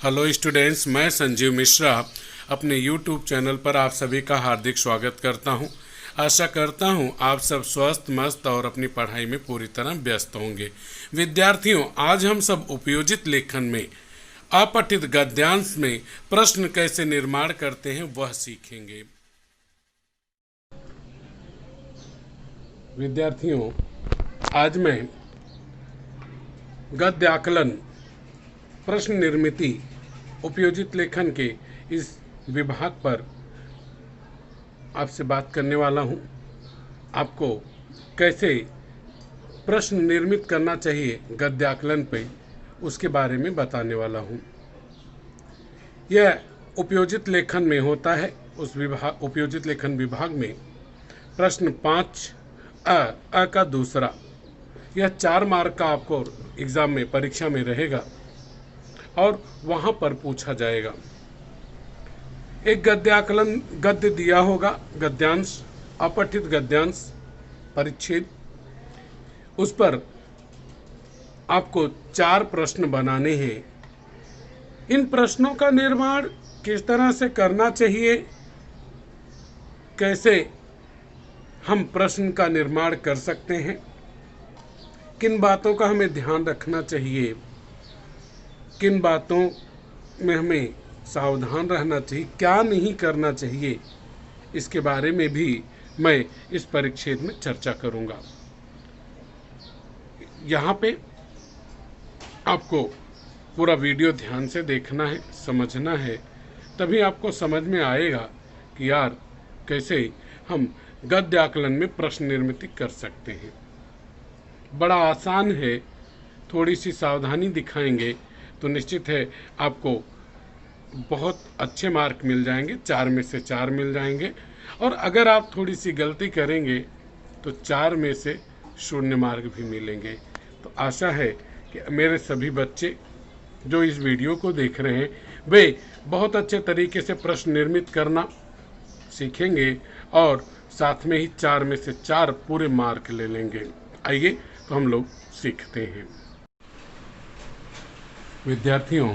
Hello students, मैं संजीव मिश्रा अपने YouTube channel पर आप सभी का हार्दिक स्वागत करता हूं। आशा करता हूं आप सब स्वस्थ मस्त और अपनी पढ़ाई में पूरी तरह व्यस्त होंगे। विद्यार्थियों, आज हम सब उपयोजित लेखन में अपठित गद्यांश में प्रश्न कैसे निर्माण करते हैं वह सीखेंगे। विद्यार्थियों, आज मैं गद्य आकलन, प्रश्न निर्मिति, उपयोजित लेखन के इस विभाग पर आपसे बात करने वाला हूं। आपको कैसे प्रश्न निर्मित करना चाहिए गद्य आकलन पे, उसके बारे में बताने वाला हूं। यह उपयोजित लेखन में होता है। उस विभाग उपयोजित लेखन विभाग में प्रश्न 5 अ का दूसरा, यह 4 मार्क का आपको एग्जाम में, परीक्षा में रहेगा और वहां पर पूछा जाएगा। एक गद्य दिया होगा, गद्यांश, अपठित गद्यांश, परिच्छेद। उस पर आपको 4 प्रश्न बनाने हैं। इन प्रश्नों का निर्माण किस तरह से करना चाहिए, कैसे हम प्रश्न का निर्माण कर सकते हैं, किन बातों का हमें ध्यान रखना चाहिए, किन बातों में हमें सावधान रहना चाहिए, क्या नहीं करना चाहिए, इसके बारे में भी मैं इस परिच्छेद में चर्चा करूंगा। यहाँ पे आपको पूरा वीडियो ध्यान से देखना है, समझना है, तभी आपको समझ में आएगा कि यार कैसे हम गद्य आकलन में प्रश्न निर्मित कर सकते हैं। बड़ा आसान है, थोड़ी सी सावधानी दिखाएंगे तो निश्चित है आपको बहुत अच्छे मार्क मिल जाएंगे, 4 में से 4 मिल जाएंगे। और अगर आप थोड़ी सी गलती करेंगे तो 4 में से 0 मार्क भी मिलेंगे। तो आशा है कि मेरे सभी बच्चे जो इस वीडियो को देख रहे हैं वे बहुत अच्छे तरीके से प्रश्न निर्मित करना सीखेंगे और साथ में ही 4 में से 4 पूरे मार्क ले लेंगे। आइए तो हम लोग सीखते हैं। विद्यार्थियों,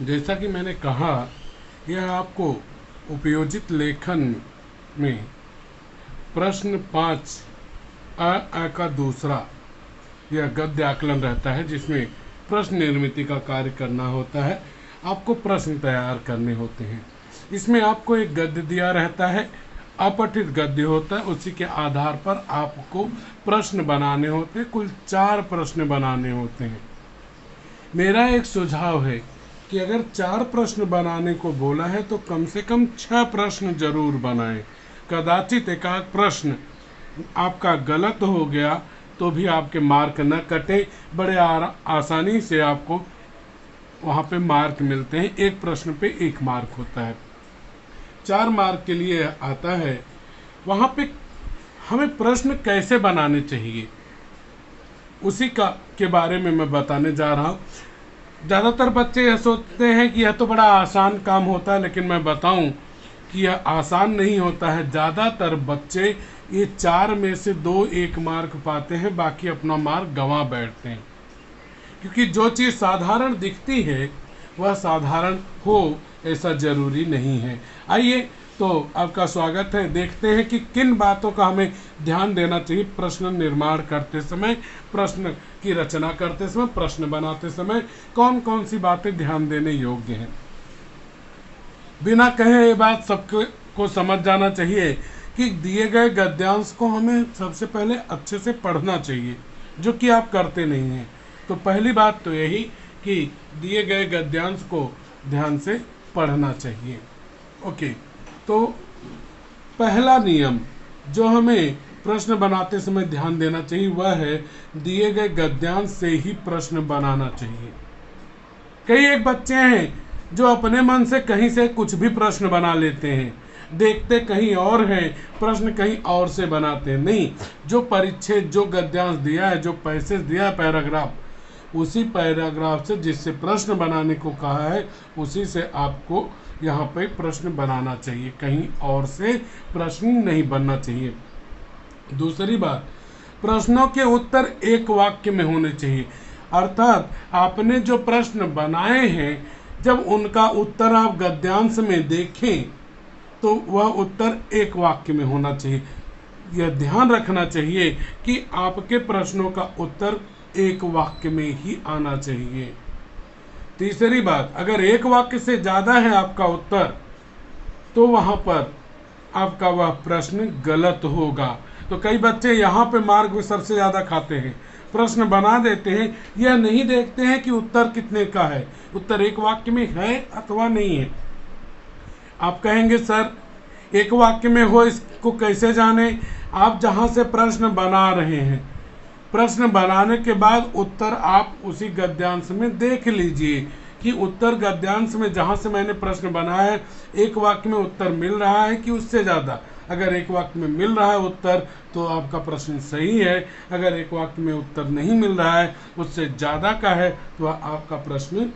जैसा कि मैंने कहा, यह आपको उपयोजित लेखन में प्रश्न 5 अ का दूसरा, यह गद्य आकलन रहता है जिसमें प्रश्न निर्मिति का कार्य करना होता है। आपको प्रश्न तैयार करने होते हैं। इसमें आपको एक गद्य दिया रहता है, अपठित गद्य होता है, उसी के आधार पर आपको प्रश्न बनाने होते हैं। कुल 4 प्रश्न बनाने होते हैं। मेरा एक सुझाव है कि अगर 4 प्रश्न बनाने को बोला है तो कम से कम 6 प्रश्न जरूर बनाएं। कदाचित एकाध प्रश्न आपका गलत हो गया तो भी आपके मार्क न कटे, बड़े आसानी से आपको वहां पे मार्क मिलते हैं। एक प्रश्न पे 1 मार्क होता है। 4 मार्क के लिए आता है। वहां पे हमें प्रश्न कैसे बनाने चाहिए उसी के बारे में मैं बताने जा रहा हूँ। ज़्यादातर बच्चे यह सोचते हैं कि यह तो बड़ा आसान काम होता है, लेकिन मैं बताऊं कि यह आसान नहीं होता है। ज़्यादातर बच्चे ये 4 में से 2-1 मार्क पाते हैं, बाकी अपना मार्क गंवा बैठते हैं। क्योंकि जो चीज़ साधारण दिखती है वह साधारण हो ऐसा जरूरी नहीं है। आइए तो आपका स्वागत है। देखते हैं कि किन बातों का हमें ध्यान देना चाहिए प्रश्न निर्माण करते समय, प्रश्न की रचना करते समय, प्रश्न बनाते समय कौन कौन सी बातें ध्यान देने योग्य हैं। बिना कहे ये बात सबको समझ जाना चाहिए कि दिए गए गद्यांश को हमें सबसे पहले अच्छे से पढ़ना चाहिए, जो कि आप करते नहीं हैं। तो पहली बात तो यही कि दिए गए गद्यांश को ध्यान से पढ़ना चाहिए। ओके, तो पहला नियम जो हमें प्रश्न बनाते समय ध्यान देना चाहिए वह है दिए गए गद्यांश से ही प्रश्न बनाना चाहिए। कई एक बच्चे हैं जो अपने मन से कहीं से कुछ भी प्रश्न बना लेते हैं, देखते कहीं और हैं, प्रश्न कहीं और से बनाते हैं। नहीं, जो परिच्छेद, जो गद्यांश दिया है, जो पैसेज दिया है पैराग्राफ, उसी पैराग्राफ से जिससे प्रश्न बनाने को कहा है उसी से आपको यहाँ पे प्रश्न बनाना चाहिए, कहीं और से प्रश्न नहीं बनना चाहिए। दूसरी बात, प्रश्नों के उत्तर एक वाक्य में होने चाहिए। अर्थात आपने जो प्रश्न बनाए हैं, जब उनका उत्तर आप गद्यांश में देखें तो वह उत्तर एक वाक्य में होना चाहिए। यह ध्यान रखना चाहिए कि आपके प्रश्नों का उत्तर एक वाक्य में ही आना चाहिए। तीसरी बात, अगर एक वाक्य से ज़्यादा है आपका उत्तर तो वहाँ पर आपका वह प्रश्न गलत होगा। तो कई बच्चे यहाँ पे मार्क भी सबसे ज़्यादा खाते हैं, प्रश्न बना देते हैं, यह नहीं देखते हैं कि उत्तर कितने का है, उत्तर एक वाक्य में है अथवा नहीं है। आप कहेंगे सर एक वाक्य में हो, इसको कैसे जाने? आप जहाँ से प्रश्न बना रहे हैं, प्रश्न बनाने के बाद उत्तर आप उसी गद्यांश में देख लीजिए कि उत्तर गद्यांश में जहाँ से मैंने प्रश्न बनाया है एक वाक्य में उत्तर मिल रहा है कि उससे ज़्यादा। अगर एक वाक्य में मिल रहा है उत्तर तो आपका प्रश्न सही है, अगर एक वाक्य में उत्तर नहीं मिल रहा है, उससे ज़्यादा का है, तो आपका प्रश्न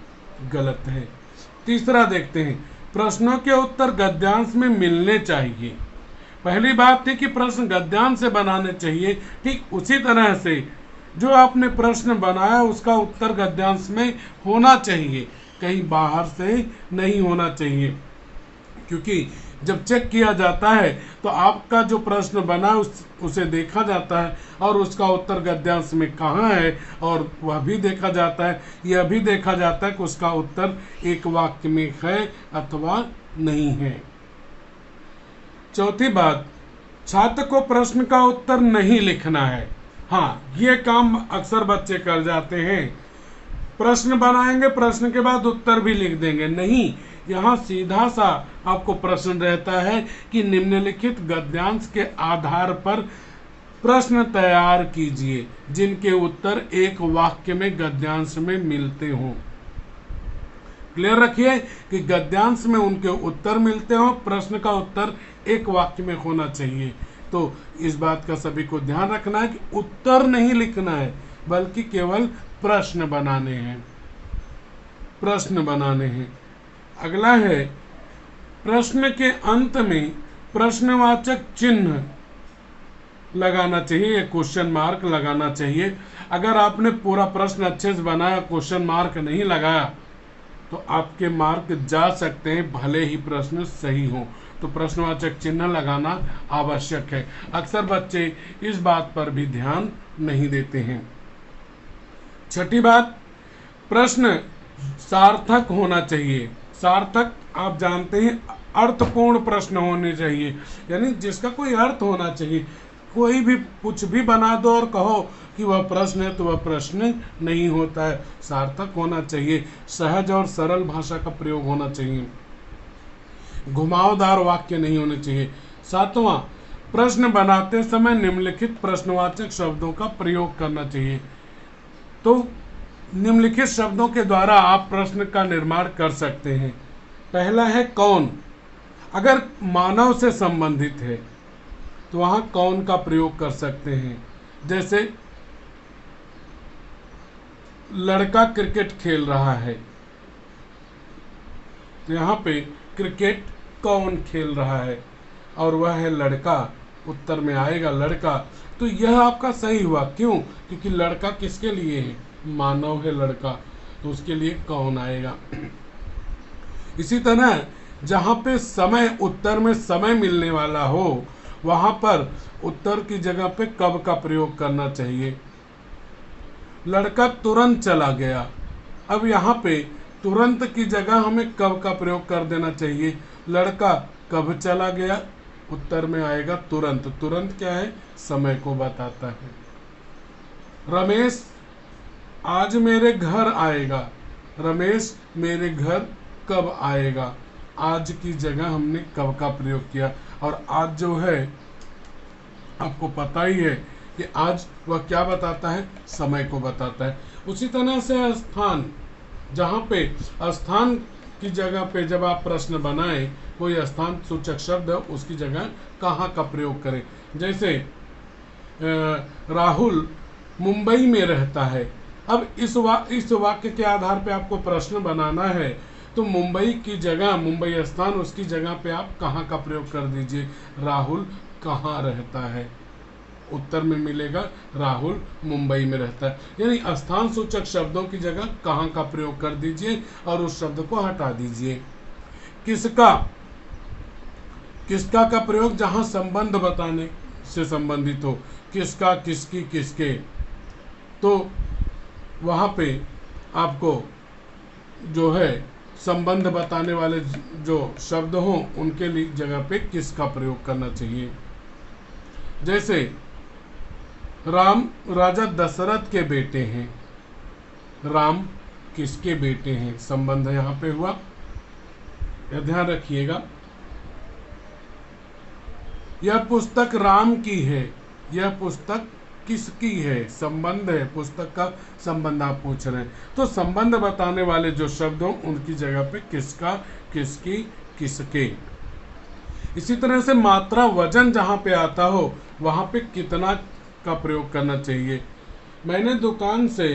गलत है। तीसरा देखते हैं, प्रश्नों के उत्तर गद्यांश में मिलने चाहिए। पहली बात थी कि प्रश्न गद्यांश से बनाने चाहिए, ठीक उसी तरह से जो आपने प्रश्न बनाया उसका उत्तर गद्यांश में होना चाहिए, कहीं बाहर से नहीं होना चाहिए। क्योंकि जब चेक किया जाता है तो आपका जो प्रश्न बना उसे देखा जाता है और उसका उत्तर गद्यांश में कहाँ है, और वह भी देखा जाता है, यह भी देखा जाता है कि उसका उत्तर एक वाक्य में है अथवा नहीं है। चौथी बात, छात्र को प्रश्न का उत्तर नहीं लिखना है। हाँ, ये काम अक्सर बच्चे कर जाते हैं, प्रश्न बनाएंगे, प्रश्न के बाद उत्तर भी लिख देंगे। नहीं, यहाँ सीधा सा आपको प्रश्न रहता है कि निम्नलिखित गद्यांश के आधार पर प्रश्न तैयार कीजिए जिनके उत्तर एक वाक्य में गद्यांश में मिलते हों। क्लियर रखिए कि गद्यांश में उनके उत्तर मिलते हों, प्रश्न का उत्तर एक वाक्य में होना चाहिए। तो इस बात का सभी को ध्यान रखना है कि उत्तर नहीं लिखना है, बल्कि केवल प्रश्न बनाने हैं, प्रश्न बनाने हैं। अगला है, प्रश्न के अंत में प्रश्नवाचक चिन्ह लगाना चाहिए या क्वेश्चन मार्क लगाना चाहिए। अगर आपने पूरा प्रश्न अच्छे से बनाया, क्वेश्चन मार्क नहीं लगाया, तो आपके मार्क जा सकते हैं, भले ही प्रश्न सही हो। तो प्रश्नवाचक चिन्ह लगाना आवश्यक है। अक्सर बच्चे इस बात पर भी ध्यान नहीं देते हैं। छठी बात, प्रश्न सार्थक होना चाहिए। सार्थक आप जानते हैं, अर्थपूर्ण प्रश्न होने चाहिए, यानी जिसका कोई अर्थ होना चाहिए। कोई भी कुछ भी बना दो और कहो कि वह प्रश्न है तो वह प्रश्न नहीं होता है। सार्थक होना चाहिए, सहज और सरल भाषा का प्रयोग होना चाहिए, घुमावदार वाक्य नहीं होने चाहिए। सातवां, प्रश्न बनाते समय निम्नलिखित प्रश्नवाचक शब्दों का प्रयोग करना चाहिए। तो निम्नलिखित शब्दों के द्वारा आप प्रश्न का निर्माण कर सकते हैं। पहला है कौन। अगर मानव से संबंधित है तो वहां कौन का प्रयोग कर सकते हैं। जैसे लड़का क्रिकेट खेल रहा है, तो यहाँ पे क्रिकेट कौन खेल रहा है और वह है लड़का, उत्तर में आएगा लड़का। तो यह आपका सही हुआ। क्यों? क्योंकि लड़का किसके लिए है? मानव है लड़का, तो उसके लिए कौन आएगा। इसी तरह जहाँ पे समय, उत्तर में समय मिलने वाला हो, वहाँ पर उत्तर की जगह पे कब का प्रयोग करना चाहिए। लड़का तुरंत चला गया, अब यहाँ पे तुरंत की जगह हमें कब का प्रयोग कर देना चाहिए। लड़का कब चला गया, उत्तर में आएगा तुरंत। तुरंत क्या है? समय को बताता है। रमेश आज मेरे घर आएगा, रमेश मेरे घर कब आएगा। आज की जगह हमने कब का प्रयोग किया, और आज जो है आपको पता ही है कि आज वह क्या बताता है? समय को बताता है। उसी तरह से स्थान, जहाँ पे स्थान की जगह पे जब आप प्रश्न बनाएं, कोई स्थान सूचक शब्द है, उसकी जगह कहाँ का प्रयोग करें। जैसे राहुल मुंबई में रहता है। अब इस वाक्य के आधार पे आपको प्रश्न बनाना है, तो मुंबई की जगह, मुंबई स्थान, उसकी जगह पे आप कहाँ का प्रयोग कर दीजिए। राहुल कहाँ रहता है। उत्तर में मिलेगा राहुल मुंबई में रहता है। यानी स्थान सूचक शब्दों की जगह कहाँ का प्रयोग कर दीजिए और उस शब्द को हटा दीजिए। किसका, किसका का प्रयोग जहां संबंध बताने से संबंधित हो, किसका, किसकी, किसके, तो वहां पे आपको जो है संबंध बताने वाले जो शब्द हों उनके लिए जगह पे किसका प्रयोग करना चाहिए। जैसे राम राजा दशरथ के बेटे हैं, राम किसके बेटे हैं, संबंध यहाँ पे हुआ, यह ध्यान रखिएगा। यह पुस्तक राम की है, यह पुस्तक किसकी है, संबंध है, पुस्तक का संबंध आप पूछ रहे हैं। तो संबंध बताने वाले जो शब्द हों उनकी जगह पे किसका, किसकी, किसके। इसी तरह से मात्रा वजन जहां पे आता हो वहां पे कितना का प्रयोग करना चाहिए। मैंने दुकान से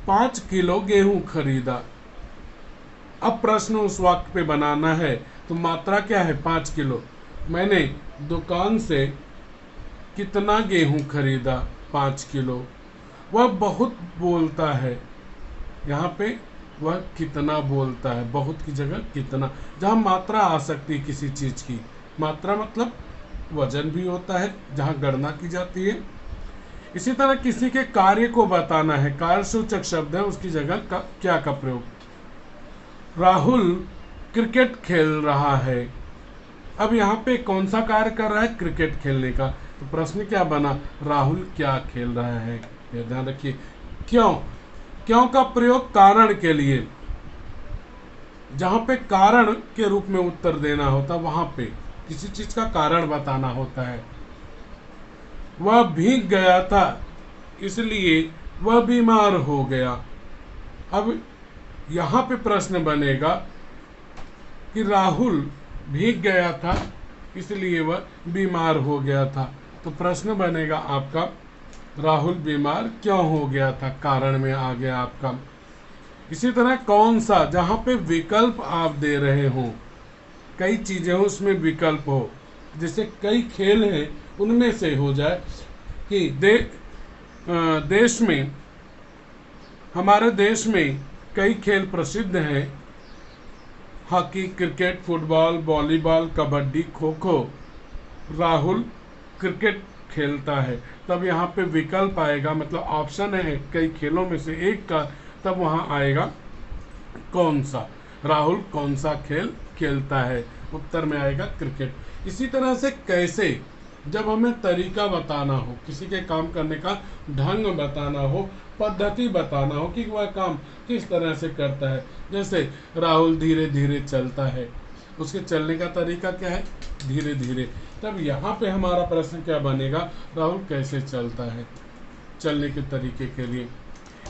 5 किलो गेहूं खरीदा। अब प्रश्न उस वाक्य पे बनाना है, तो मात्रा क्या है, 5 किलो। मैंने दुकान से कितना गेहूं खरीदा, 5 किलो। वह बहुत बोलता है, यहाँ पे वह कितना बोलता है, बहुत की जगह कितना। जहाँ मात्रा आ सकती है किसी चीज की, मात्रा मतलब वजन भी होता है जहाँ गणना की जाती है। इसी तरह किसी के कार्य को बताना है, कार्यसूचक शब्द है, उसकी जगह का क्या का प्रयोग। राहुल क्रिकेट खेल रहा है। अब यहाँ पे कौन सा कार्य कर रहा है, क्रिकेट खेलने का। तो प्रश्न क्या बना, राहुल क्या खेल रहा है, ये ध्यान रखिए। क्यों, क्यों का प्रयोग कारण के लिए, जहां पे कारण के रूप में उत्तर देना होता वहां पे किसी चीज का कारण बताना होता है। वह भीग गया था इसलिए वह बीमार हो गया। अब यहां पे प्रश्न बनेगा कि राहुल भीग गया था इसलिए वह बीमार हो गया था। तो प्रश्न बनेगा आपका राहुल बीमार क्यों हो गया था, कारण में आ गया आपका। इसी तरह कौन सा, जहां पे विकल्प आप दे रहे हो, कई चीजें हो उसमें विकल्प हो, जैसे कई खेल हैं उनमें से हो जाए कि देश में, हमारे देश में कई खेल प्रसिद्ध हैं, hockey, cricket, football, volleyball, kabaddi, kho kho. Rahul cricket खेलता है, तब यहाँ पे विकल्प आएगा, मतलब ऑप्शन है कई खेलों में से एक का, तब वहाँ आएगा कौन सा, राहुल कौन सा खेल खेलता है, उत्तर में आएगा क्रिकेट। इसी तरह से कैसे, जब हमें तरीका बताना हो, किसी के काम करने का ढंग बताना हो, पद्धति बताना हो कि वह काम किस तरह से करता है। जैसे राहुल धीरे धीरे चलता है, उसके चलने का तरीका क्या है, धीरे धीरे। तब यहाँ पे हमारा प्रश्न क्या बनेगा, राहुल कैसे चलता है, चलने के तरीके के लिए।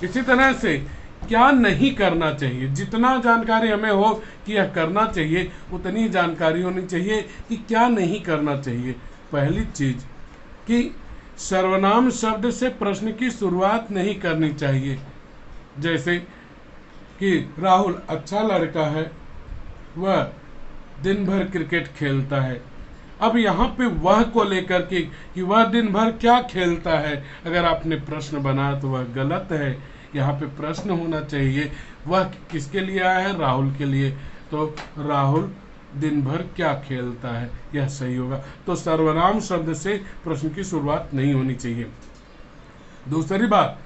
इसी तरह से क्या नहीं करना चाहिए, जितना जानकारी हमें हो कि यह करना चाहिए उतनी जानकारी होनी चाहिए कि क्या नहीं करना चाहिए। पहली चीज कि सर्वनाम शब्द से प्रश्न की शुरुआत नहीं करनी चाहिए। जैसे कि राहुल अच्छा लड़का है, वह दिन भर क्रिकेट खेलता है। अब यहाँ पे वह को लेकर के कि वह दिन भर क्या खेलता है, अगर आपने प्रश्न बनाया तो वह गलत है। यहाँ पे प्रश्न होना चाहिए वह किसके लिए आया है, राहुल के लिए। तो राहुल दिन भर क्या खेलता है, यह सही होगा। तो सर्वनाम शब्द से प्रश्न की शुरुआत नहीं होनी चाहिए। दूसरी बात,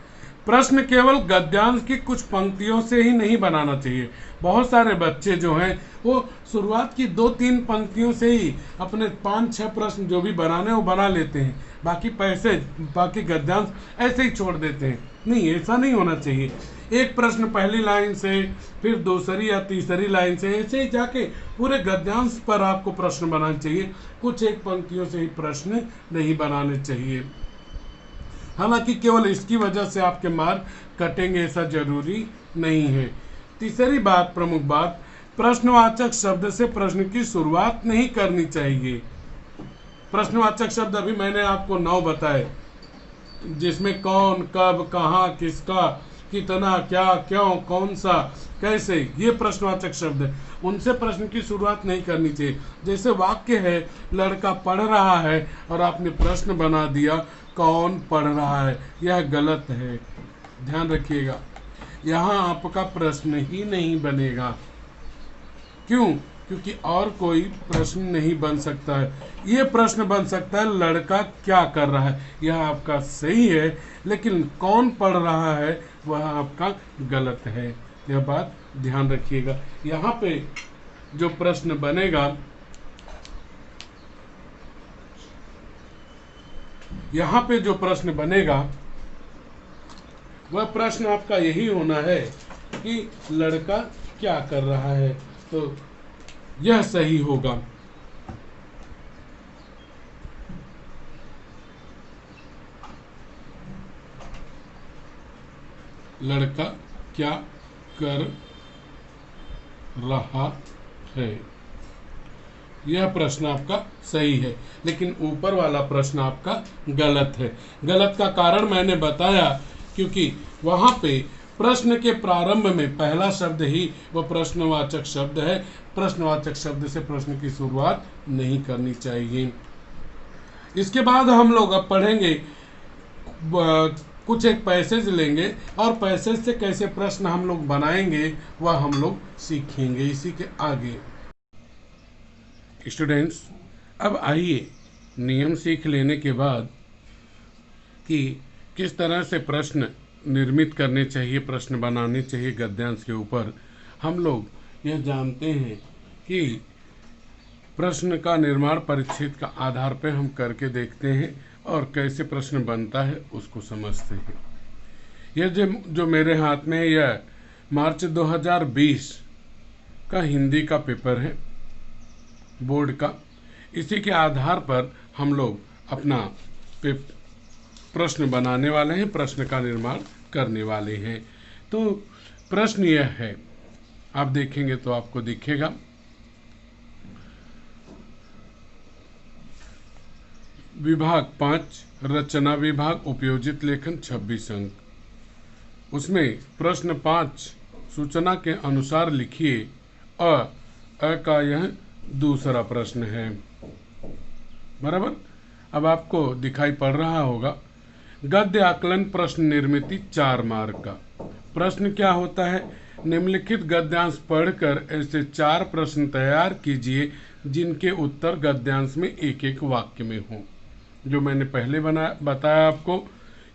प्रश्न केवल गद्यांश की कुछ पंक्तियों से ही नहीं बनाना चाहिए। बहुत सारे बच्चे जो हैं वो शुरुआत की 2-3 पंक्तियों से ही अपने 5-6 प्रश्न जो भी बनाने वो बना लेते हैं, बाकी गद्यांश ऐसे ही छोड़ देते हैं। नहीं, ऐसा नहीं होना चाहिए। एक प्रश्न पहली लाइन से, फिर दूसरी या तीसरी लाइन से, ऐसे ही जाके पूरे गद्यांश पर आपको प्रश्न बनाने चाहिए। कुछ एक पंक्तियों से ही प्रश्न नहीं बनाने चाहिए। हालांकि केवल इसकी वजह से आपके मार्क कटेंगे ऐसा जरूरी नहीं है। तीसरी बात, प्रमुख बात, प्रश्नवाचक शब्द से प्रश्न की शुरुआत नहीं करनी चाहिए। प्रश्नवाचक शब्द अभी मैंने आपको 9 बताए, जिसमें कौन, कब, कहाँ, किसका, कितना, क्या, क्यों, कौन सा, कैसे, ये प्रश्नवाचक शब्द है, उनसे प्रश्न की शुरुआत नहीं करनी चाहिए। जैसे वाक्य है, लड़का पढ़ रहा है और आपने प्रश्न बना दिया कौन पढ़ रहा है, यह गलत है। ध्यान रखिएगा, यहाँ आपका प्रश्न ही नहीं बनेगा। क्यों? क्योंकि और कोई प्रश्न नहीं बन सकता है। ये प्रश्न बन सकता है लड़का क्या कर रहा है, यह आपका सही है, लेकिन कौन पढ़ रहा है वह आपका गलत है। यह बात ध्यान रखिएगा। यहाँ पे जो प्रश्न बनेगा, यहाँ पे जो प्रश्न बनेगा वह प्रश्न आपका यही होना है कि लड़का क्या कर रहा है, तो यह सही होगा। लड़का क्या कर रहा है, यह प्रश्न आपका सही है, लेकिन ऊपर वाला प्रश्न आपका गलत है। गलत का कारण मैंने बताया, क्योंकि वहां पे प्रश्न के प्रारंभ में पहला शब्द ही वह प्रश्नवाचक शब्द है। प्रश्नवाचक शब्द से प्रश्न की शुरुआत नहीं करनी चाहिए। इसके बाद हम लोग अब पढ़ेंगे, कुछ एक पैसेज लेंगे और पैसेज से कैसे प्रश्न हम लोग बनाएंगे वह हम लोग सीखेंगे इसी के आगे। स्टूडेंट्स, अब आइए नियम सीख लेने के बाद कि किस तरह से प्रश्न निर्मित करने चाहिए, प्रश्न बनाने चाहिए गद्यांश के ऊपर, हम लोग यह जानते हैं कि प्रश्न का निर्माण परिच्छेद का आधार पर हम करके देखते हैं और कैसे प्रश्न बनता है उसको समझते हैं। यह जो मेरे हाथ में है, यह मार्च 2020 का हिंदी का पेपर है, बोर्ड का। इसी के आधार पर हम लोग अपना प्रश्न बनाने वाले हैं, प्रश्न का निर्माण करने वाले हैं। तो प्रश्न यह है, आप देखेंगे तो आपको दिखेगा, विभाग 5 रचना विभाग, उपयोजित लेखन 26 अंक। उसमें प्रश्न 5 सूचना के अनुसार लिखिए। अ का यह दूसरा प्रश्न है, बराबर। अब आपको दिखाई पड़ रहा होगा, गद्य आकलन प्रश्न निर्मिति 4 मार्क का। प्रश्न क्या होता है? निम्नलिखित गद्यांश पढ़कर ऐसे 4 प्रश्न तैयार कीजिए जिनके उत्तर गद्यांश में एक एक वाक्य में हो। जो मैंने पहले बताया आपको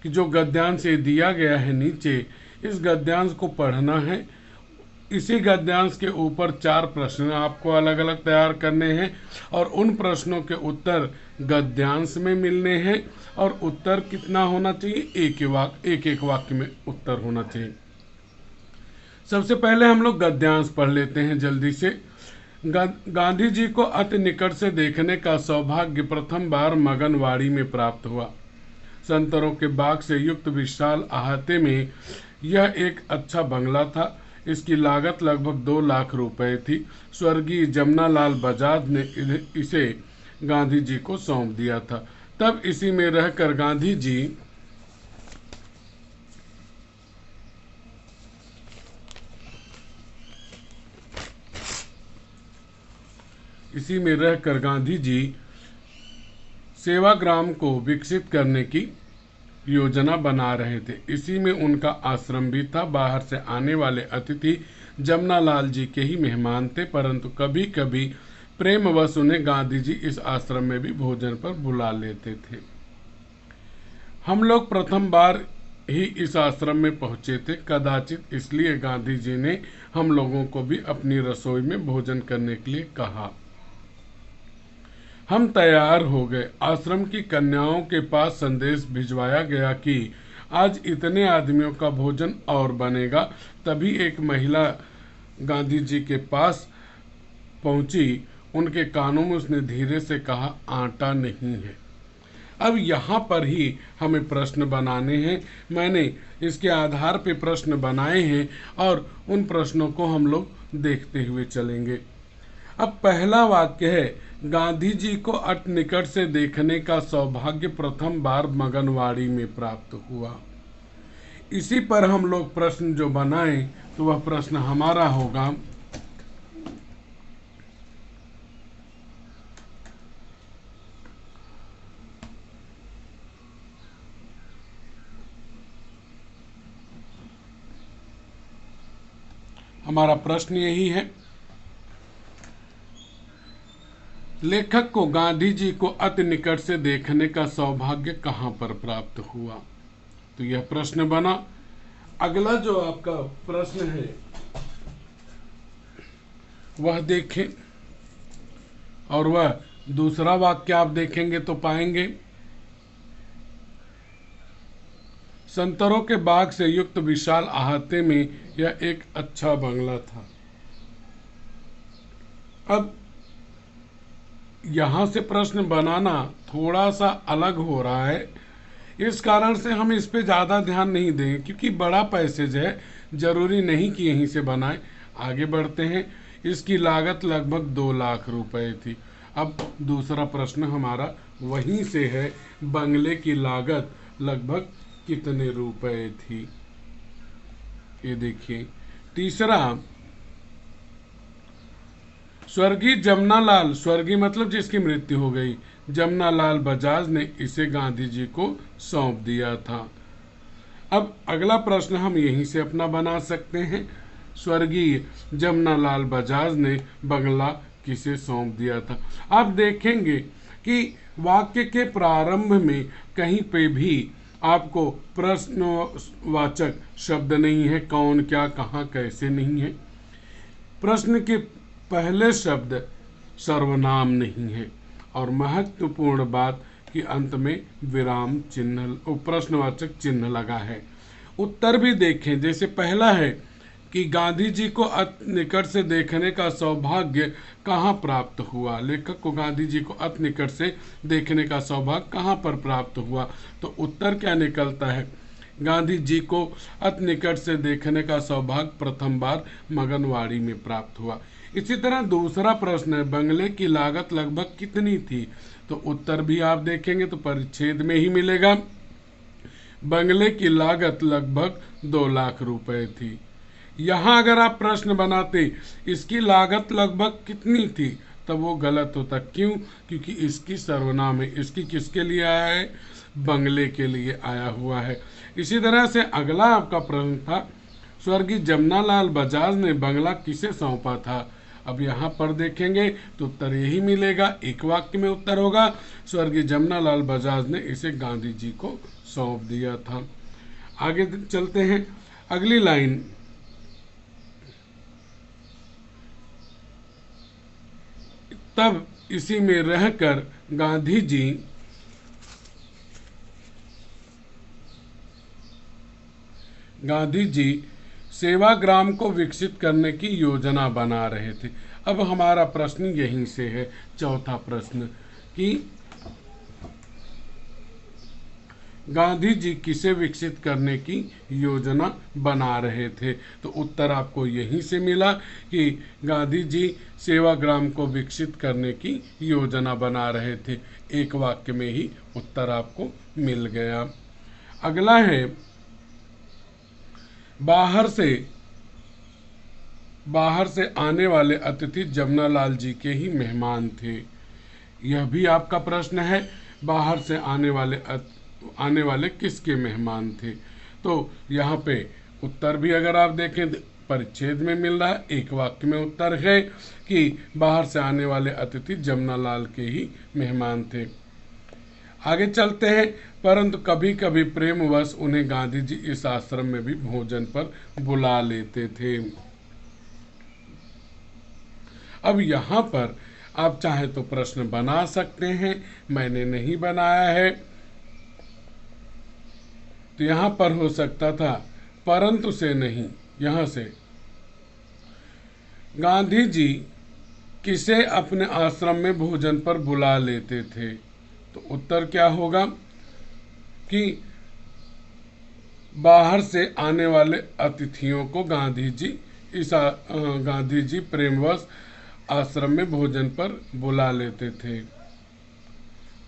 कि जो गद्यांश ये दिया गया है नीचे, इस गद्यांश को पढ़ना है। इसी गद्यांश के ऊपर 4 प्रश्न आपको अलग अलग तैयार करने हैं और उन प्रश्नों के उत्तर गद्यांश में मिलने हैं। और उत्तर कितना होना चाहिए? एक एक वाक्य में उत्तर होना चाहिए। सबसे पहले हम लोग गद्यांश पढ़ लेते हैं जल्दी से। गांधी जी को अति निकट से देखने का सौभाग्य प्रथम बार मगनवाड़ी में प्राप्त हुआ। संतरों के बाग से युक्त विशाल अहाते में यह एक अच्छा बंगला था। इसकी लागत लगभग 2 लाख रुपए थी। स्वर्गीय जमनालाल बजाज ने इसे गांधी जी को सौंप दिया था। तब इसी में रहकर गांधी जी सेवाग्राम को विकसित करने की योजना बना रहे थे। इसी में उनका आश्रम भी था। बाहर से आने वाले अतिथि जमनालाल जी के ही मेहमान थे, परंतु कभी कभी प्रेमवश उन्हें गांधी जी इस आश्रम में भी भोजन पर बुला लेते थे। हम लोग प्रथम बार ही इस आश्रम में पहुंचे थे, कदाचित इसलिए गांधी जी ने हम लोगों को भी अपनी रसोई में भोजन करने के लिए कहा। हम तैयार हो गए। आश्रम की कन्याओं के पास संदेश भिजवाया गया कि आज इतने आदमियों का भोजन और बनेगा। तभी एक महिला गांधी जी के पास पहुंची। उनके कानों में उसने धीरे से कहा, आटा नहीं है। अब यहाँ पर ही हमें प्रश्न बनाने हैं। मैंने इसके आधार पे प्रश्न बनाए हैं और उन प्रश्नों को हम लोग देखते हुए चलेंगे। अब पहला वाक्य है, गांधी जी को अति निकट से देखने का सौभाग्य प्रथम बार मगनवाड़ी में प्राप्त हुआ। इसी पर हम लोग प्रश्न जो बनाएं तो वह प्रश्न हमारा होगा हमारा प्रश्न यही है, लेखक को गांधी जी को अति निकट से देखने का सौभाग्य कहां पर प्राप्त हुआ। तो यह प्रश्न बना। अगला जो आपका प्रश्न है वह देखें, और वह दूसरा वाक्य आप देखेंगे तो पाएंगे, संतरों के बाग से युक्त विशाल अहाते में यह एक अच्छा बंगला था। अब यहां से प्रश्न बनाना थोड़ा सा अलग हो रहा है, इस कारण से हम इस पे ज़्यादा ध्यान नहीं देंगे, क्योंकि बड़ा पैसेज है, जरूरी नहीं कि यहीं से बनाएं। आगे बढ़ते हैं। इसकी लागत लगभग 2 लाख रुपए थी। अब दूसरा प्रश्न हमारा वहीं से है, बंगले की लागत लगभग कितने रुपए थी, ये देखिए। तीसरा, स्वर्गीय जमनालाल, स्वर्गीय मतलब जिसकी मृत्यु हो गई, जमनालाल बजाज ने इसे गांधी जी को सौंप दिया था। अब अगला प्रश्न हम यहीं से अपना बना सकते हैं, स्वर्गीय जमनालाल बजाज ने बंगला किसे सौंप दिया था। आप देखेंगे कि वाक्य के प्रारंभ में कहीं पे भी आपको प्रश्नवाचक शब्द नहीं है, कौन, क्या, कहाँ, कैसे नहीं है। प्रश्न के पहले शब्द सर्वनाम नहीं है, और महत्वपूर्ण बात कि अंत में विराम चिन्ह, प्रश्नवाचक चिन्ह लगा है। उत्तर भी देखें, जैसे पहला है कि गांधी जी को अति निकट से देखने का सौभाग्य कहाँ प्राप्त हुआ। लेखक को गांधी जी को अति निकट से देखने का सौभाग्य कहाँ पर प्राप्त हुआ, तो उत्तर क्या निकलता है, गांधी जी को अति निकट से देखने का सौभाग्य प्रथम बार मगनवाड़ी में प्राप्त हुआ। इसी तरह दूसरा प्रश्न है, बंगले की लागत लगभग कितनी थी, तो उत्तर भी आप देखेंगे तो परिच्छेद में ही मिलेगा। बंगले की लागत लगभग 2 लाख रुपए थी। यहाँ अगर आप प्रश्न बनाते इसकी लागत लगभग कितनी थी, तब वो गलत होता। क्यों? क्योंकि इसकी सर्वनाम है, इसकी किसके लिए आया है, बंगले के लिए आया हुआ है। इसी तरह से अगला आपका प्रश्न था, स्वर्गीय जमनालाल बजाज ने बंगला किसे सौंपा था। अब यहाँ पर देखेंगे तो उत्तर यही मिलेगा, एक वाक्य में उत्तर होगा, स्वर्गीय जमनालाल बजाज ने इसे गांधी जी को सौंप दिया था। आगे चलते हैं, अगली लाइन, तब इसी में रहकर गांधी जी सेवाग्राम को विकसित करने की योजना बना रहे थे। अब हमारा प्रश्न यहीं से है, चौथा प्रश्न, कि गांधी जी किसे विकसित करने की योजना बना रहे थे, तो उत्तर आपको यहीं से मिला कि गांधी जी सेवाग्राम को विकसित करने की योजना बना रहे थे। एक वाक्य में ही उत्तर आपको मिल गया। अगला है, बाहर से आने वाले अतिथि जमनालाल जी के ही मेहमान थे। यह भी आपका प्रश्न है, बाहर से आने वाले किसके मेहमान थे, तो यहाँ पे उत्तर भी अगर आप देखें परिच्छेद में मिल रहा है, एक वाक्य में उत्तर है कि बाहर से आने वाले अतिथि जमनालाल के ही मेहमान थे। आगे चलते हैं, परंतु कभी कभी प्रेमवश उन्हें गांधी जी इस आश्रम में भी भोजन पर बुला लेते थे। अब यहाँ पर आप चाहे तो प्रश्न बना सकते हैं, मैंने नहीं बनाया है, तो यहाँ पर हो सकता था परंतु से नहीं, यहाँ से गांधी जी किसे अपने आश्रम में भोजन पर बुला लेते थे, तो उत्तर क्या होगा कि बाहर से आने वाले अतिथियों को गांधी जी प्रेमवश आश्रम में भोजन पर बुला लेते थे।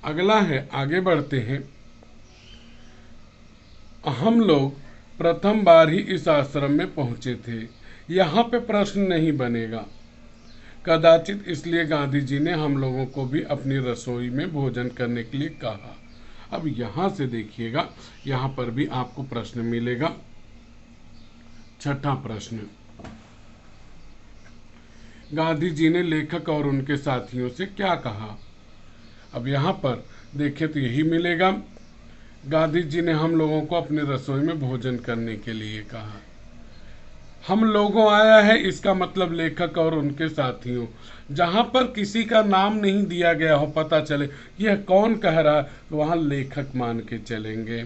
अगला है, आगे बढ़ते हैं, हम लोग प्रथम बार ही इस आश्रम में पहुंचे थे। यहाँ पे प्रश्न नहीं बनेगा, कदाचित इसलिए गांधी जी ने हम लोगों को भी अपनी रसोई में भोजन करने के लिए कहा। अब यहाँ से देखिएगा, यहाँ पर भी आपको प्रश्न मिलेगा। छठा प्रश्न, गांधी जी ने लेखक और उनके साथियों से क्या कहा। अब यहाँ पर देखें तो यही मिलेगा, गांधी जी ने हम लोगों को अपनी रसोई में भोजन करने के लिए कहा। हम लोगों आया है, इसका मतलब लेखक और उनके साथियों। जहां पर किसी का नाम नहीं दिया गया हो, पता चले यह कौन कह रहा, तो वहां लेखक मान के चलेंगे।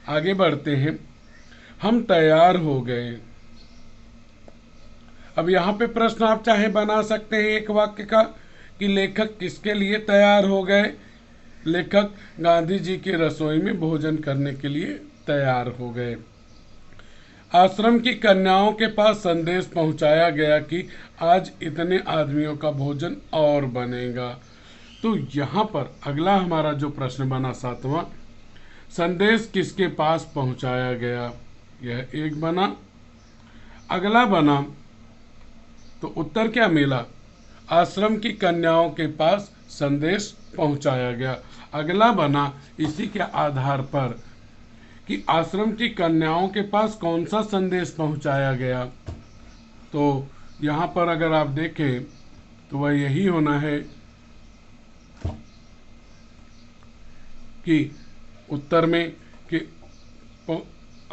आगे बढ़ते हैं। हम तैयार हो गए। अब यहाँ पे प्रश्न आप चाहे बना सकते हैं एक वाक्य का कि लेखक किसके लिए तैयार हो गए। लेखक गांधी जी की रसोई में भोजन करने के लिए तैयार हो गए। आश्रम की कन्याओं के पास संदेश पहुंचाया गया कि आज इतने आदमियों का भोजन और बनेगा। तो यहाँ पर अगला हमारा जो प्रश्न बना 7वां, संदेश किसके पास पहुंचाया गया, यह एक बना। अगला बना तो उत्तर क्या मिला, आश्रम की कन्याओं के पास संदेश पहुंचाया गया। अगला बना इसी के आधार पर कि आश्रम की कन्याओं के पास कौन सा संदेश पहुंचाया गया। तो यहाँ पर अगर आप देखें तो वह यही होना है कि उत्तर में कि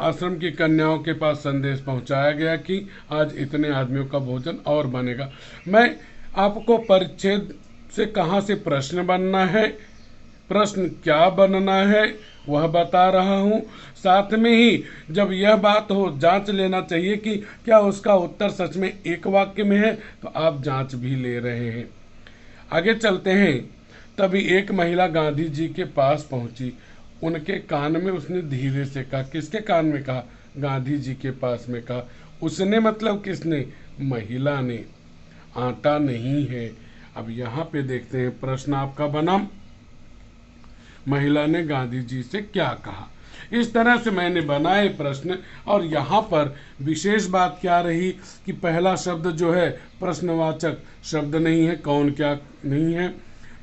आश्रम की कन्याओं के पास संदेश पहुंचाया गया कि आज इतने आदमियों का भोजन और बनेगा। मैं आपको परिच्छेद से कहाँ से प्रश्न बनना है, प्रश्न क्या बनना है वह बता रहा हूँ। साथ में ही जब यह बात हो, जांच लेना चाहिए कि क्या उसका उत्तर सच में एक वाक्य में है, तो आप जांच भी ले रहे हैं। आगे चलते हैं। तभी एक महिला गांधी जी के पास पहुंची। उनके कान में उसने धीरे से कहा। किसके कान में कहा, गांधी जी के पास में कहा। उसने मतलब किसने, महिला ने, आटा नहीं है। अब यहाँ पे देखते हैं प्रश्न आपका बना, महिला ने गांधी जी से क्या कहा। इस तरह से मैंने बनाए प्रश्न। और यहाँ पर विशेष बात क्या रही कि पहला शब्द जो है प्रश्नवाचक शब्द नहीं है, कौन क्या नहीं है।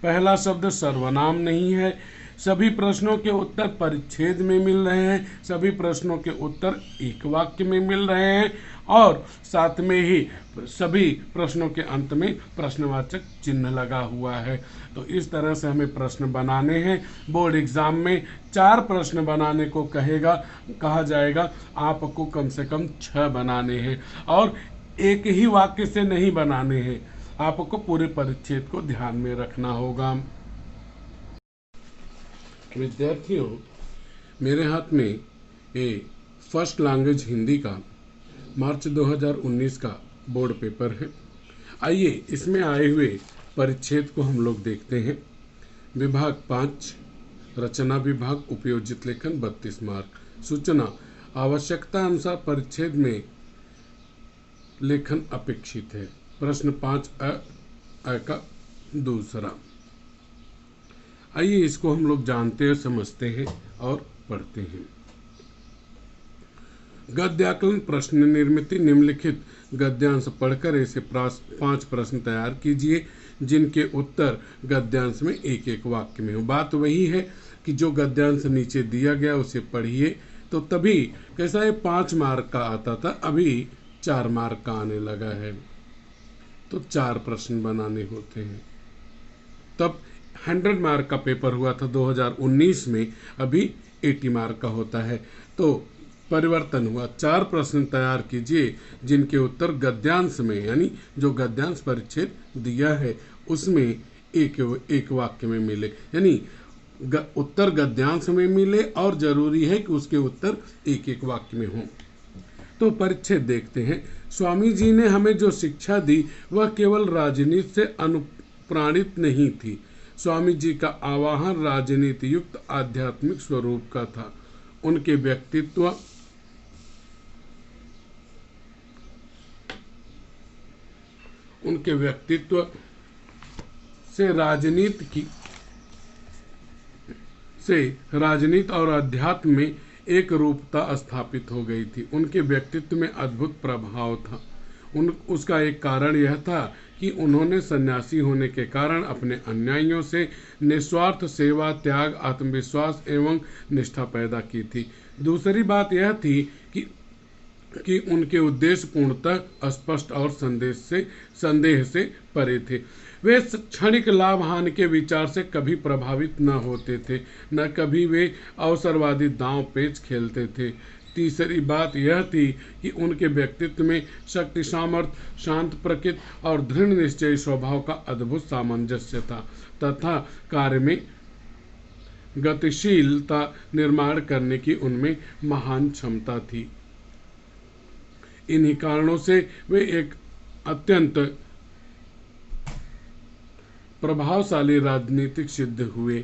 पहला शब्द सर्वनाम नहीं है। सभी प्रश्नों के उत्तर परिच्छेद में मिल रहे हैं। सभी प्रश्नों के उत्तर एक वाक्य में मिल रहे हैं। और साथ में ही सभी प्रश्नों के अंत में प्रश्नवाचक चिन्ह लगा हुआ है। तो इस तरह से हमें प्रश्न बनाने हैं। बोर्ड एग्जाम में 4 प्रश्न बनाने को कहा जाएगा। आपको कम से कम 6 बनाने हैं और एक ही वाक्य से नहीं बनाने हैं। आपको पूरे परिच्छेद को ध्यान में रखना होगा। विद्यार्थियों, मेरे हाथ में ये फर्स्ट लैंग्वेज हिंदी का मार्च 2019 का बोर्ड पेपर है। आइए इसमें आए हुए परिच्छेद को हम लोग देखते हैं। विभाग 5, रचना विभाग, उपयोजित लेखन 32 मार्क। सूचना, आवश्यकता अनुसार परिच्छेद में लेखन अपेक्षित है। प्रश्न 5 अ का दूसरा। आइए इसको हम लोग जानते हैं, समझते हैं और पढ़ते हैं। गद्याकलन प्रश्न निर्मित निम्नलिखित गद्यांश पढ़कर ऐसे 5 प्रश्न तैयार कीजिए जिनके उत्तर गद्यांश में एक एक वाक्य में हो। बात वही है कि जो गद्यांश नीचे दिया गया उसे पढ़िए। तो तभी कैसा है, 5 मार्क का आता था, अभी 4 मार्क का आने लगा है। तो 4 प्रश्न बनाने होते हैं। तब 100 मार्क का पेपर हुआ था 2019 में, अभी 80 मार्क का होता है। तो परिवर्तन हुआ। 4 प्रश्न तैयार कीजिए जिनके उत्तर गद्यांश में, यानी जो गद्यांश परिच्छेद दिया है उसमें एक वाक्य में मिले, यानी उत्तर गद्यांश में मिले और जरूरी है कि उसके उत्तर एक एक वाक्य में हो। तो परिच्छेद देखते हैं। स्वामी जी ने हमें जो शिक्षा दी वह केवल राजनीति से अनुप्राणित नहीं थी। स्वामी जी का आवाहन राजनीति युक्त आध्यात्मिक स्वरूप का था। उनके व्यक्तित्व से राजनीति और अध्यात्म में एक रूपता स्थापित हो गई थी। उनके व्यक्तित्व में अद्भुत प्रभाव था। उसका एक कारण यह था कि उन्होंने सन्यासी होने के कारण अपने अनुयायियों से निस्वार्थ सेवा, त्याग, आत्मविश्वास एवं निष्ठा पैदा की थी। दूसरी बात यह थी कि उनके उद्देश्य पूर्णतः स्पष्ट और संदेह से परे थे। वे क्षणिक लाभ हानि के विचार से कभी प्रभावित न होते थे, न कभी वे अवसरवादी दांव पेच खेलते थे। तीसरी बात यह थी कि उनके व्यक्तित्व में शक्ति, सामर्थ्य, शांत प्रकृति और दृढ़ निश्चयी स्वभाव का अद्भुत सामंजस्य था तथा कार्य में गतिशीलता निर्माण करने की उनमें महान क्षमता थी। इन्हीं कारणों से वे एक अत्यंत प्रभावशाली राजनीतिक सिद्ध हुए।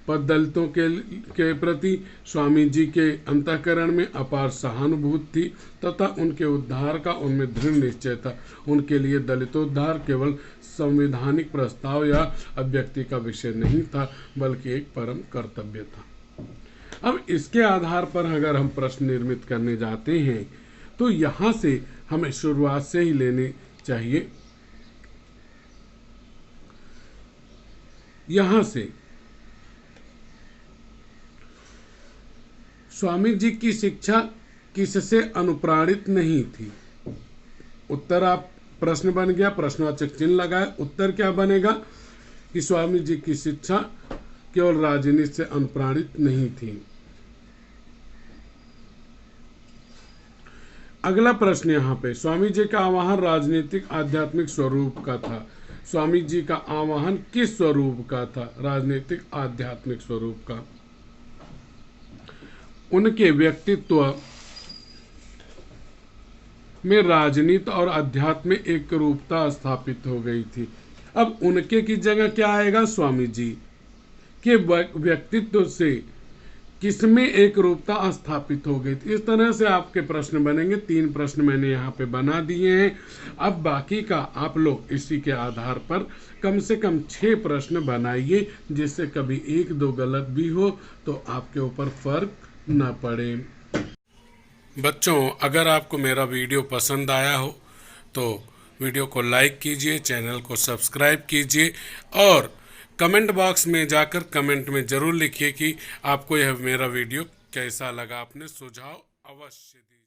पददलितों के प्रति स्वामी जी के अंतःकरण में अपार सहानुभूति थी तथा उनके उद्धार का उनमें दृढ़ निश्चय था। उनके लिए दलितोद्धार केवल संवैधानिक प्रस्ताव या अभ्यक्ति का विषय नहीं था, बल्कि एक परम कर्तव्य था। अब इसके आधार पर अगर हम प्रश्न निर्मित करने जाते हैं तो यहाँ से हमें शुरुआत से ही लेनी चाहिए। यहाँ से स्वामी जी की शिक्षा किससे अनुप्राणित नहीं थी? उत्तर आप प्रश्न बन गया, प्रश्नवाचक चिन्ह लगाए। उत्तर क्या बनेगा कि स्वामी जी की शिक्षा केवल राजनीति से अनुप्राणित नहीं थी। अगला प्रश्न यहाँ पे, स्वामी जी का आवाहन राजनीतिक आध्यात्मिक स्वरूप का था। स्वामी जी का आवाहन किस स्वरूप का था? राजनीतिक आध्यात्मिक स्वरूप का। उनके व्यक्तित्व में राजनीति और अध्यात्म में एक रूपता स्थापित हो गई थी। अब उनके की जगह क्या आएगा? स्वामी जी के व्यक्तित्व से किसमें एक रूपता स्थापित हो गई थी। इस तरह से आपके प्रश्न बनेंगे। 3 प्रश्न मैंने यहाँ पे बना दिए हैं। अब बाकी का आप लोग इसी के आधार पर कम से कम 6 प्रश्न बनाइए, जिससे कभी 1-2 गलत भी हो तो आपके ऊपर फर्क न पड़े। बच्चों, अगर आपको मेरा वीडियो पसंद आया हो तो वीडियो को लाइक कीजिए, चैनल को सब्सक्राइब कीजिए और कमेंट बॉक्स में जाकर कमेंट में ज़रूर लिखिए कि आपको यह मेरा वीडियो कैसा लगा। अपने सुझाव अवश्य दीजिए।